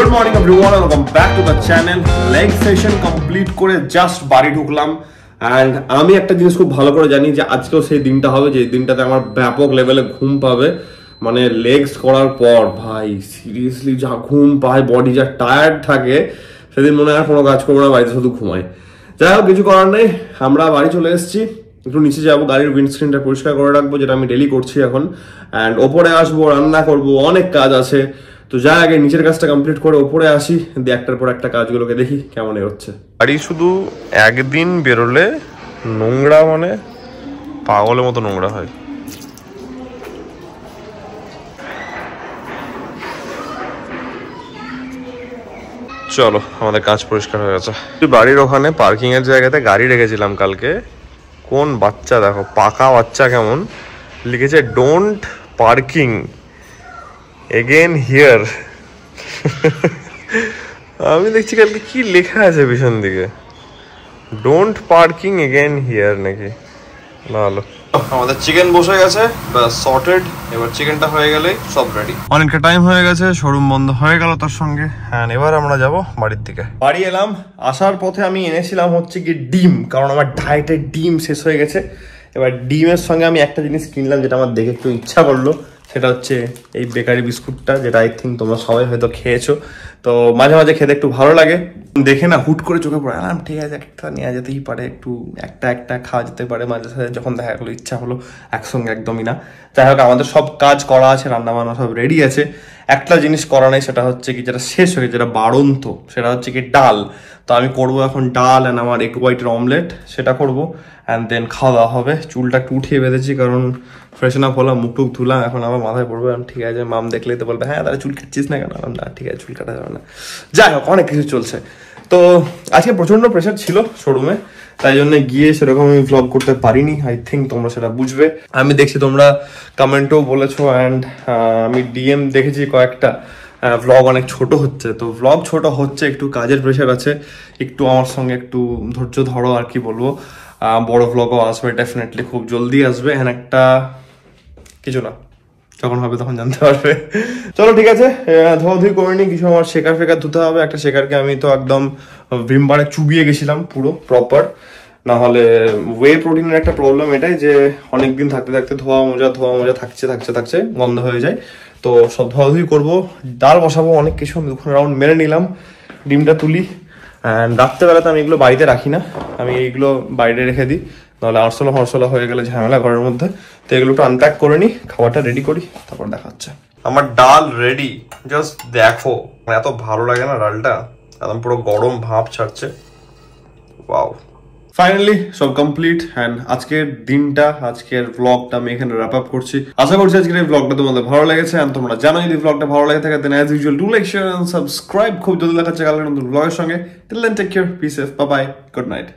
Good morning everyone, welcome back to the channel. Leg session complete করে just বাড়ি ঢুকলাম and আমি একটা জিনিস খুব ভালো করে জানি যে আজকেও সেই দিনটা হবে যে দিনটাতে আমার ব্যাপক লেভেলে ঘুম পাবে। মানে লেগস করার পর ভাই সিরিয়াসলি যা ঘুম পায়, বডি যা টায়ার্ড থাকে, সেদিন মনে হয় কোনো কাজ করবো না, বাড়িতে শুধু ঘুমাই। যাই হোক, কিছু করার নেই, আমরা বাড়ি চলে এসেছি। একটু নিচে যাবো, গাড়ির উইন্ডস্ক্রিনটা পরিষ্কার করে রাখবো, যেটা আমি ডেলি করছি এখন। অ্যান্ড ওপরে আসবো, রান্না করবো, অনেক কাজ আছে। তো যাই আগে নিচের কাজটা কমপ্লিট করে ওপরে আসি, দিয়ে একটার পর একটা কাজগুলোকে দেখি কেমন হচ্ছে। গাড়ি শুধু একদিন বেরোলে নোংরা, মানে পাগলের মতো নোংরা হয়। চলো, আমাদের কাজ পরিষ্কার হয়ে গেছে। বাড়ির ওখানে পার্কিং এর জায়গাতে গাড়ি রেখেছিলাম কালকে। কোন বাচ্চা দেখো, পাকা বাচ্চা কেমন লিখেছে, ডোন্ট পার্কিং এগেন হিয়ার। আমি দেখছি কালকে কি লেখা আছে পিছন দিকে, ডোন্ট পার্কিং এগেন হিয়ার নাকি। ভালো, আমাদের চিকেন বসে গেছে, ব্যাস সর্টেড। এবার চিকেনটা হয়ে গেলে সব রেডি। অনেকটা টাইম হয়ে গেছে, শোরুম বন্ধ হয়ে গেল তার সঙ্গে। হ্যাঁ, এবার আমরা যাব বাড়ির দিকে। বাড়ি এলাম, আসার পথে আমি এনেছিলাম হচ্ছে কি ডিম, কারণ আমার ডায়েটের ডিম শেষ হয়ে গেছে। এবার ডিমের সঙ্গে আমি একটা জিনিস কিনলাম যেটা আমার দেখে একটু ইচ্ছা করলো, সেটা হচ্ছে এই বেকারি বিস্কুটটা, যেটা আই থিঙ্ক তোমরা সবাই হয়তো খেয়েছো। তো মাঝে মাঝে খেতে একটু ভালো লাগে, দেখে না হুট করে চোখে পড়ে আলাম, ঠিক আছে একটা নেওয়া যেতেই পারে, একটু একটা খাওয়া যেতে পারে মাঝে সাথে। যখন দেখা গেলো ইচ্ছা হলো, একসঙ্গে একদমই না। যাই হোক, আমাদের সব কাজ করা আছে, রান্না বান্না সব রেডি আছে। একটা জিনিস করা নেই, সেটা হচ্ছে কি যেটা শেষ হয়ে যেটা বাড়ন্ত, সেটা হচ্ছে কি ডাল। তো আমি করবো এখন ডাল অ্যান্ড আমার এগ হোয়াইটের অমলেট, সেটা করবো অ্যান্ড দেন খাওয়া দাওয়া হবে। চুলটা একটু উঠিয়ে বেঁধেছি, কারণ ফ্রেশন আপ হলাম, মুখ টুক ধুলাম, এখন আমার মাথায় পড়বে। ঠিক আছে, মাম দেখলেই তো বলবে হ্যাঁ তাহলে চুল কাটছিস না কেন? না ঠিক আছে, চুল কাটা যাবে না। যাই হোক, অনেক কিছু চলছে। তো আজকে প্রচন্ড প্রেশার ছিল শোরুমে, তাই জন্য গিয়ে সেরকম আমি ভ্লগ করতে পারিনি। আই থিঙ্ক তোমরা সেটা বুঝবে। আমি দেখছি তোমরা কমেন্টও বলেছো অ্যান্ড আমি ডিএম দেখেছি কয়েকটা, ভ্লগ অনেক ছোট হচ্ছে। তো ভ্লগ ছোট হচ্ছে, একটু কাজের প্রেশার আছে, একটু আমার সঙ্গে একটু ধৈর্য ধরো। আর কি বলবো, বড় ভ্লগও আসবে ডেফিনেটলি, খুব জলদি আসবে। হ্যাঁ, একটা কিছু না, যখন হবে তখন জানতে পারবে। চলো ঠিক আছে, ধোয়াধুয়ি করে নি, কিছু আমার শেকার ফেকার ধুতে হবে। একটা শেকারকে আমি তো একদম ভিমবারে চুবিয়ে গেছিলাম পুরো প্রপার। না হলে ওয়ে প্রোটিনের একটা প্রবলেম এটাই যে অনেকদিন থাকতে থাকতে ধোয়া মোজা থাকছে গন্ধ হয়ে যায়। তো সব ধোয়াধুয়ি করবো, ডাল বসাবো, অনেক কিছু আমি দুখানে রাউন্ড মেরে নিলাম। ডিমটা তুলি, অ্যান্ড রাত্রেবেলাতে আমি এগুলো বাড়িতে রাখি না, আমি এইগুলো বাইরে রেখে দিই, নাহলে আরশোলা হয়ে গেলে ঝামেলা ঘরের মধ্যে। তো এগুলো একটু আনপ্যাক করে নিই, খাবারটা রেডি করি, তারপর দেখা হচ্ছে। আমার ডাল রেডি, জাস্ট দেখো, এত ভালো লাগে না ডালটা, একদম পুরো গরম ভাব ছাড়ছে। ওয়াও, ফাইনালি সব কমপ্লিট। অ্যান্ড আজকের দিনটা, আজকের ভ্লগটা আমি এখানে র্যাপ আপ করছি। আশা করছি আজকের এই ভ্লগটা তোমাদের ভালো লেগেছে। আর তোমরা জানো যদি ভ্লগটা ভালো লাগে থাকে, then as usual do like, share and subscribe. খুব জলদি দেখাচ্ছে কালকে নতুন ভ্লগের সঙ্গে। Till then take care, be safe, bye bye, good night.